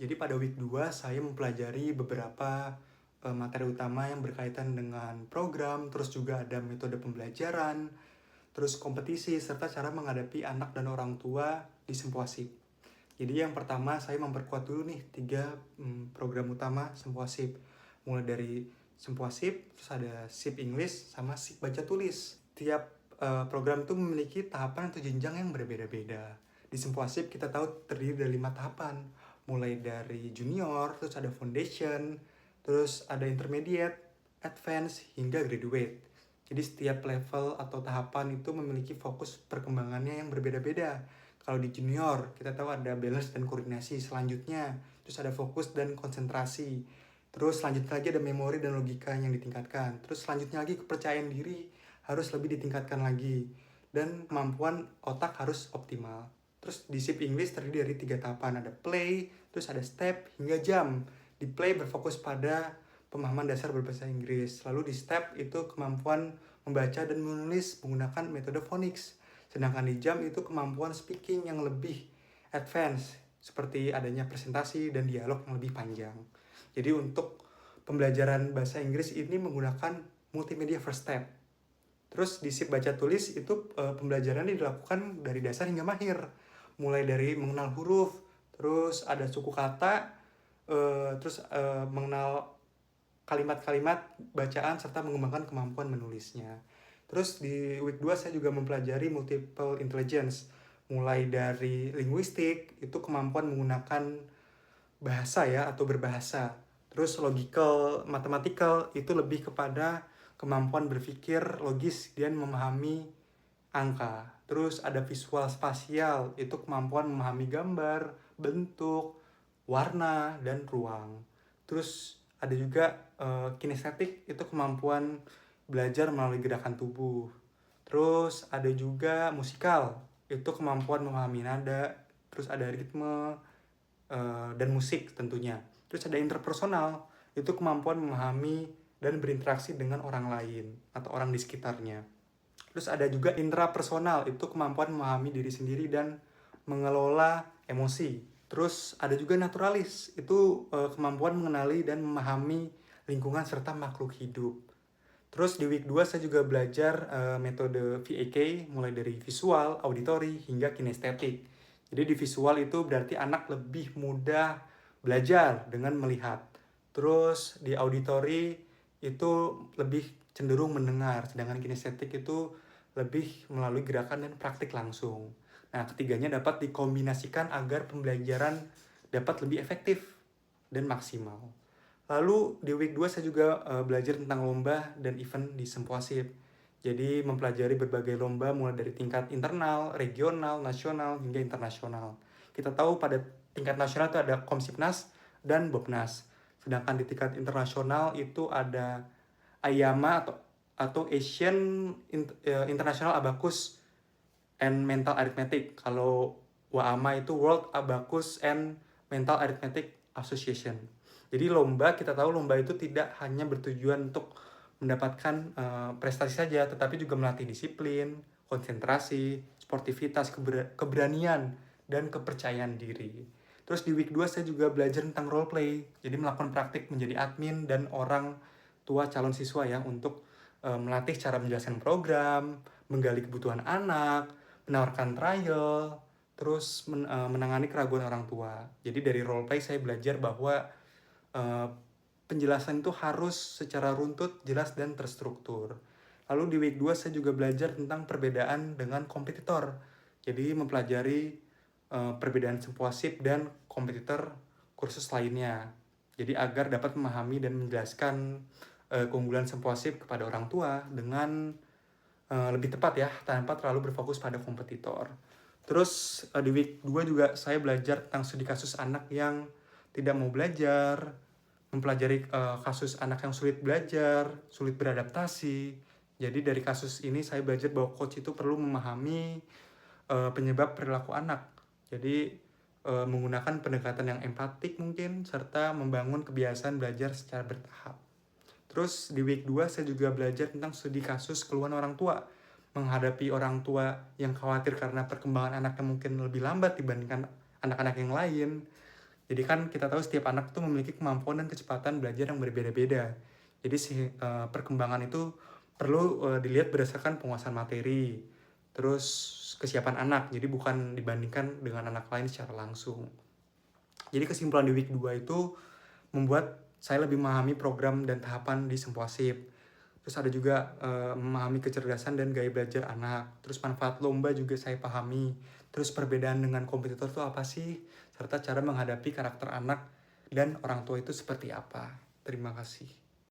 Jadi pada week 2 saya mempelajari beberapa materi utama yang berkaitan dengan program, terus juga ada metode pembelajaran, terus kompetisi, serta cara menghadapi anak dan orang tua di Sempoasip. Jadi yang pertama saya memperkuat dulu nih 3 program utama Sempoasip. Mulai dari Sempoasip, terus ada SIP English, sama SIP Baca Tulis. Tiap program itu memiliki tahapan atau jenjang yang berbeda-beda. Di Sempoasip kita tahu terdiri dari 5 tahapan, mulai dari junior, terus ada foundation, terus ada intermediate, advance, hingga graduate. Jadi setiap level atau tahapan itu memiliki fokus perkembangannya yang berbeda-beda. Kalau di junior, kita tahu ada balance dan koordinasi selanjutnya, terus ada fokus dan konsentrasi. Terus selanjutnya lagi ada memori dan logika yang ditingkatkan. Terus selanjutnya lagi kepercayaan diri harus lebih ditingkatkan lagi. Dan kemampuan otak harus optimal. Terus di SIP English terdiri dari 3 tahapan, ada play, terus ada step, hingga jam. Di play berfokus pada pemahaman dasar berbahasa Inggris. Lalu di step itu kemampuan membaca dan menulis menggunakan metode phonics. Sedangkan di jam itu kemampuan speaking yang lebih advance, seperti adanya presentasi dan dialog yang lebih panjang. Jadi untuk pembelajaran bahasa Inggris ini menggunakan multimedia first step. Terus di SIP Baca Tulis itu pembelajarannya dilakukan dari dasar hingga mahir. Mulai dari mengenal huruf, terus ada suku kata, terus mengenal kalimat-kalimat bacaan, serta mengembangkan kemampuan menulisnya. Terus di week 2 saya juga mempelajari multiple intelligence. Mulai dari linguistik, itu kemampuan menggunakan bahasa ya atau berbahasa. Terus logical, mathematical itu lebih kepada kemampuan berpikir logis dan memahami angka. Terus ada visual spasial, itu kemampuan memahami gambar, bentuk, warna, dan ruang. Terus ada juga kinestetik, itu kemampuan belajar melalui gerakan tubuh. Terus ada juga musikal, itu kemampuan memahami nada, terus ada ritme, dan musik tentunya. Terus ada interpersonal, itu kemampuan memahami dan berinteraksi dengan orang lain atau orang di sekitarnya. Terus ada juga intrapersonal, itu kemampuan memahami diri sendiri dan mengelola emosi. Terus ada juga naturalis, itu kemampuan mengenali dan memahami lingkungan serta makhluk hidup. Terus di week 2 saya juga belajar metode VAK, mulai dari visual, auditory, hingga kinestetik. Jadi di visual itu berarti anak lebih mudah belajar dengan melihat. Terus di auditory itu lebih cenderung mendengar, sedangkan kinestetik itu lebih melalui gerakan dan praktik langsung. Nah, ketiganya dapat dikombinasikan agar pembelajaran dapat lebih efektif dan maksimal. Lalu di week 2 saya juga belajar tentang lomba dan event di Sempoasip. Jadi mempelajari berbagai lomba mulai dari tingkat internal, regional, nasional, hingga internasional. Kita tahu pada tingkat nasional itu ada Komsipnas dan Bobnas. Sedangkan di tingkat internasional itu ada AIAMA atau Asian International Abacus and Mental Arithmetic. Kalau WAAMA itu World Abacus and Mental Arithmetic Association. Jadi lomba, kita tahu lomba itu tidak hanya bertujuan untuk mendapatkan prestasi saja, tetapi juga melatih disiplin, konsentrasi, sportivitas, keberanian, dan kepercayaan diri. Terus di week 2 saya juga belajar tentang role play. Jadi melakukan praktik menjadi admin dan orang tua calon siswa ya, untuk melatih cara menjelaskan program, menggali kebutuhan anak, menawarkan trial, terus menangani keraguan orang tua. Jadi dari role play saya belajar bahwa penjelasan itu harus secara runtut, jelas, dan terstruktur. Lalu di week 2 saya juga belajar tentang perbedaan dengan kompetitor. Jadi mempelajari perbedaan Sempoasip dan kompetitor kursus lainnya. Jadi agar dapat memahami dan menjelaskan keunggulan Sempoasip kepada orang tua dengan lebih tepat ya, tanpa terlalu berfokus pada kompetitor. Terus di week 2 juga saya belajar tentang studi kasus anak yang tidak mau belajar, mempelajari kasus anak yang sulit belajar, sulit beradaptasi. Jadi dari kasus ini saya belajar bahwa coach itu perlu memahami penyebab perilaku anak. Jadi menggunakan pendekatan yang empatik mungkin, serta membangun kebiasaan belajar secara bertahap. Terus di week 2 saya juga belajar tentang studi kasus keluhan orang tua. Menghadapi orang tua yang khawatir karena perkembangan anaknya mungkin lebih lambat dibandingkan anak-anak yang lain. Jadi kan kita tahu setiap anak tuh memiliki kemampuan dan kecepatan belajar yang berbeda-beda. Jadi perkembangan itu perlu dilihat berdasarkan penguasaan materi, terus kesiapan anak. Jadi bukan dibandingkan dengan anak lain secara langsung. Jadi kesimpulan di week 2 itu membuat saya lebih memahami program dan tahapan di Sempoasip. Terus ada juga memahami kecerdasan dan gaya belajar anak. Terus manfaat lomba juga saya pahami. Terus perbedaan dengan kompetitor itu apa sih? Serta cara menghadapi karakter anak dan orang tua itu seperti apa. Terima kasih.